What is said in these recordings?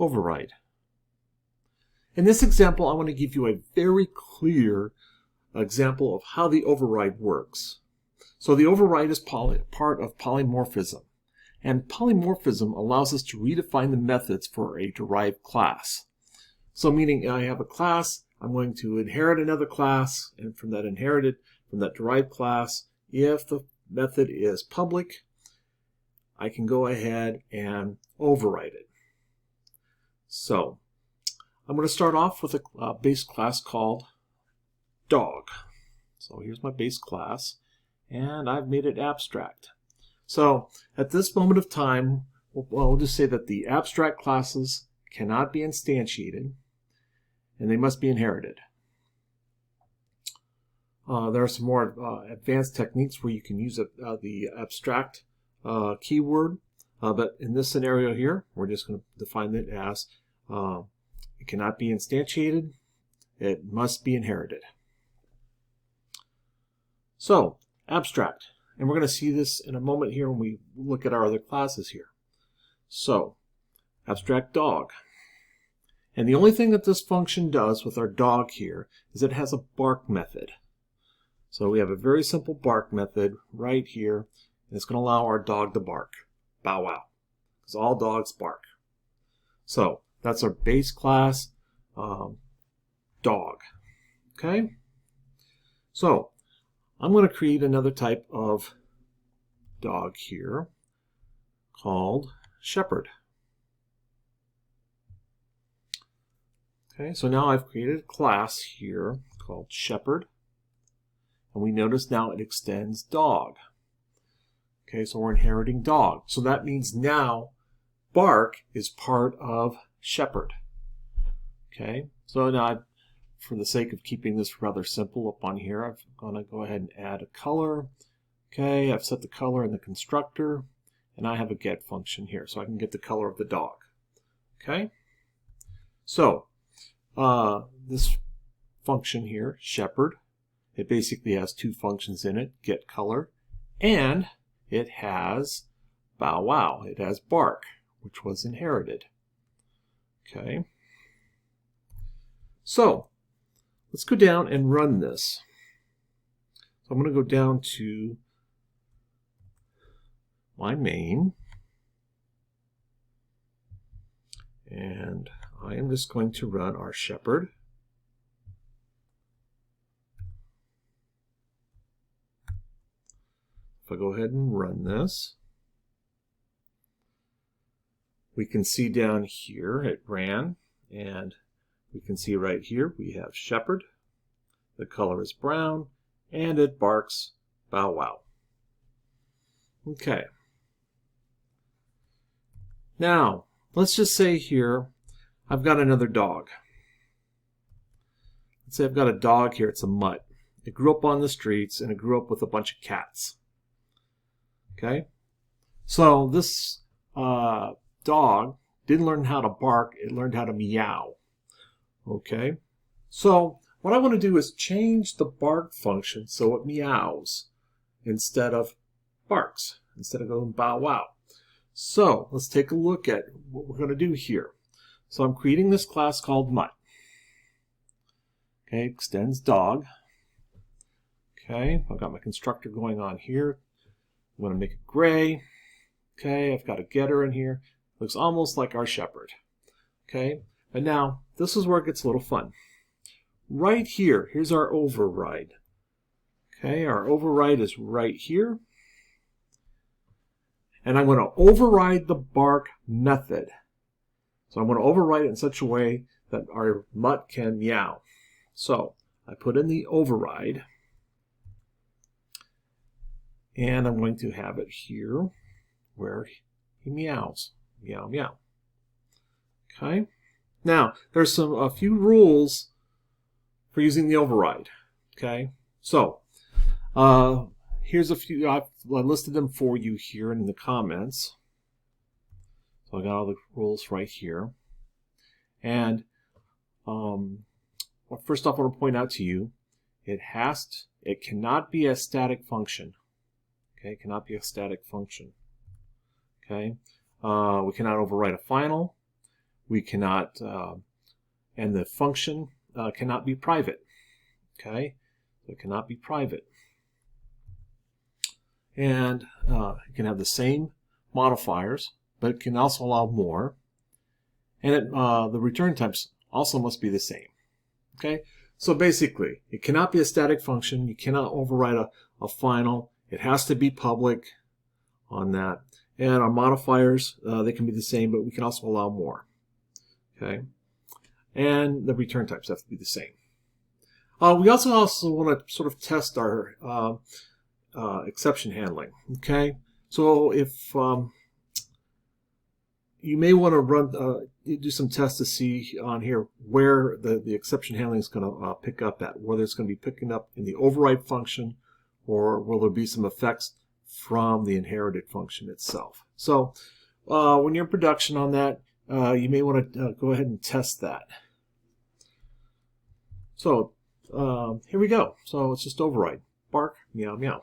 override. In this example, I want to give you a very clear example of how the override works. So the override is part of polymorphism, and polymorphism allows us to redefine the methods for a derived class. So meaning I have a class, I'm going to inherit another class, and from that derived class, if the method is public, I can go ahead and override it. So I'm going to start off with a base class called dog. So here's my base class, and I've made it abstract. So at this moment of time, we'll just say that the abstract classes cannot be instantiated, and they must be inherited. There are some more advanced techniques where you can use the abstract keyword, but in this scenario here, we're just going to define it as it cannot be instantiated, it must be inherited. So, abstract, and we're going to see this in a moment here when we look at our other classes here. So, abstract dog. And the only thing that this function does with our dog here is it has a bark method. So we have a very simple bark method right here, and it's going to allow our dog to bark. Bow wow. Because all dogs bark. So that's our base class dog. Okay? So I'm going to create another type of dog here called shepherd. Okay, so now I've created a class here called shepherd, and we notice now it extends dog. Okay, so we're inheriting dog. So that means now bark is part of shepherd. Okay, so now for the sake of keeping this rather simple up on here, I'm going to go ahead and add a color. Okay, I've set the color in the constructor, and I have a get function here, so I can get the color of the dog. Okay, so this function here, shepherd, it basically has two functions in it, get color, and it has bow wow, it has bark, which was inherited. Okay, so let's go down and run this. So I'm going to go down to my main, and I am just going to run our shepherd. If I go ahead and run this, we can see down here it ran, and we can see right here we have shepherd. The color is brown, and it barks bow wow. Okay. Now, let's just say here I've got another dog. Let's say I've got a dog here, it's a mutt. It grew up on the streets, and it grew up with a bunch of cats. Okay? So this dog didn't learn how to bark, it learned how to meow. Okay? So what I want to do is change the bark function so it meows instead of barks, instead of going bow wow. So let's take a look at what we're going to do here. So I'm creating this class called mutt. Okay, extends dog. Okay, I've got my constructor going on here. I'm going to make it gray. Okay, I've got a getter in here. Looks almost like our shepherd. Okay, but now this is where it gets a little fun. Right here, here's our override. Okay, our override is right here. And I'm going to override the bark method. So I'm going to override it in such a way that our mutt can meow. So I put in the override, and I'm going to have it here where he meows. Meow, meow. Okay. Now, there's a few rules for using the override. Okay. So, here's a few. I listed them for you here in the comments. So I got all the rules right here. And first off, I want to point out to you, it cannot be a static function. Okay, it cannot be a static function. Okay, we cannot overwrite a final. we cannot, and the function cannot be private. Okay, so it cannot be private. And it can have the same modifiers, but it can also allow more. And the return types also must be the same. Okay, so basically, it cannot be a static function. You cannot override a final. It has to be public on that. And our modifiers, they can be the same, but we can also allow more. Okay, and the return types have to be the same. We also want to sort of test our exception handling. Okay, so if you may want to run do some tests to see on here where the exception handling is going to pick up at, whether it's going to be picking up in the override function, or will there be some effects from the inherited function itself. So when you're in production on that, you may want to go ahead and test that. So here we go. So it's just override. Bark, meow, meow.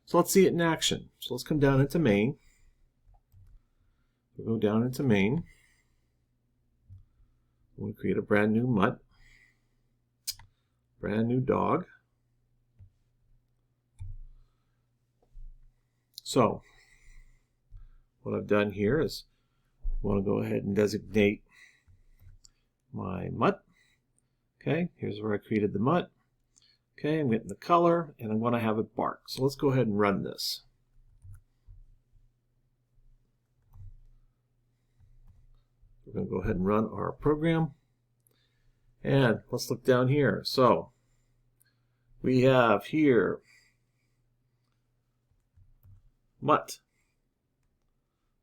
So let's see it in action. So let's come down into main. We'll go down into main. We'll create a brand new mutt. Brand new dog. So what I've done here is I want to go ahead and designate my mutt. Okay, here's where I created the mutt. Okay, I'm getting the color, and I want to have it bark. So let's go ahead and run this. We're going to go ahead and run our program. And let's look down here. So we have here mutt.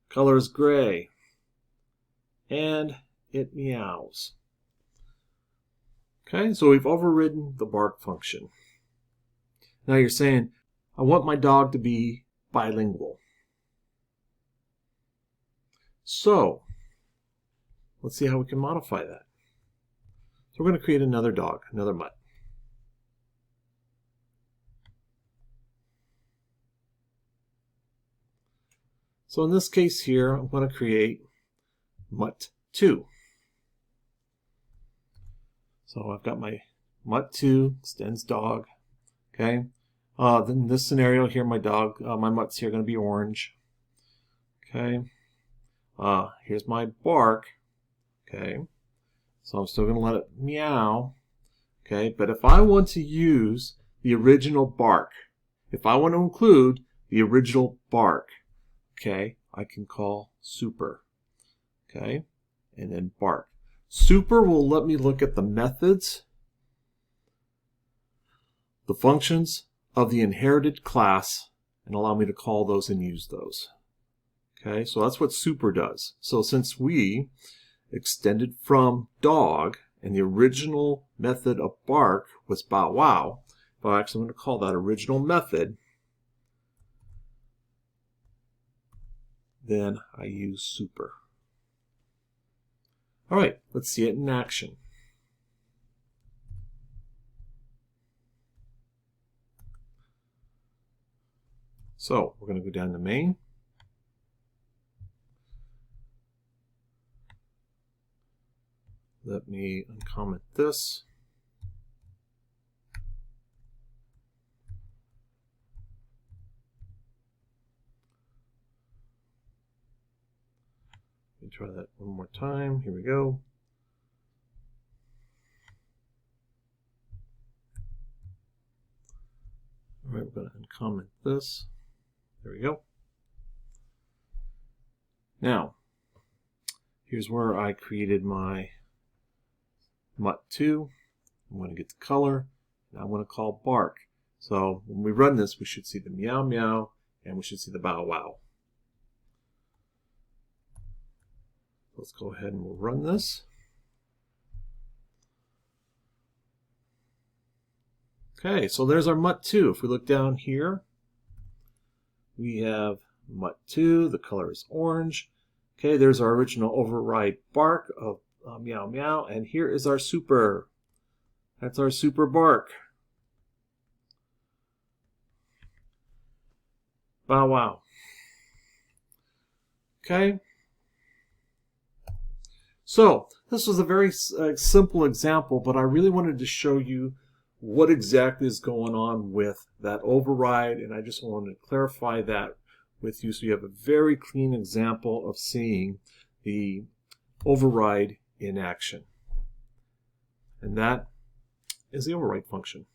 Color is gray. And it meows. Okay, so we've overridden the bark function. Now you're saying, I want my dog to be bilingual. So let's see how we can modify that. So we're going to create another dog, another mutt. So in this case here, I'm going to create mutt 2. So I've got my mutt 2, extends dog. Okay. Then in this scenario here, my mutts here are going to be orange. Okay. Here's my bark. Okay. So I'm still going to let it meow. Okay. But if I want to use the original bark, if I want to include the original bark, okay, I can call super. Okay. And then bark. Super will let me look at the methods, the functions of the inherited class, and allow me to call those and use those. Okay, so that's what super does. So since we extended from dog, and the original method of bark was bow wow, but actually I'm going to call that original method, then I use super. All right, let's see it in action. So we're going to go down to main. Let me uncomment this. Let me try that one more time. Here we go. All right, we're going to uncomment this. There we go. Now, here's where I created my mutt 2. I'm going to get the color, and I want to call bark. So when we run this, we should see the meow meow, and we should see the bow wow. Let's go ahead and we'll run this. Okay, so there's our mutt 2. If we look down here, we have mutt 2. The color is orange. Okay, there's our original override bark of meow meow, and here is our super. That's our super bark. Bow wow. Okay. So this was a very simple example, but I really wanted to show you what exactly is going on with that override, and I just wanted to clarify that with you so you have a very clean example of seeing the override in action. And that is the override function.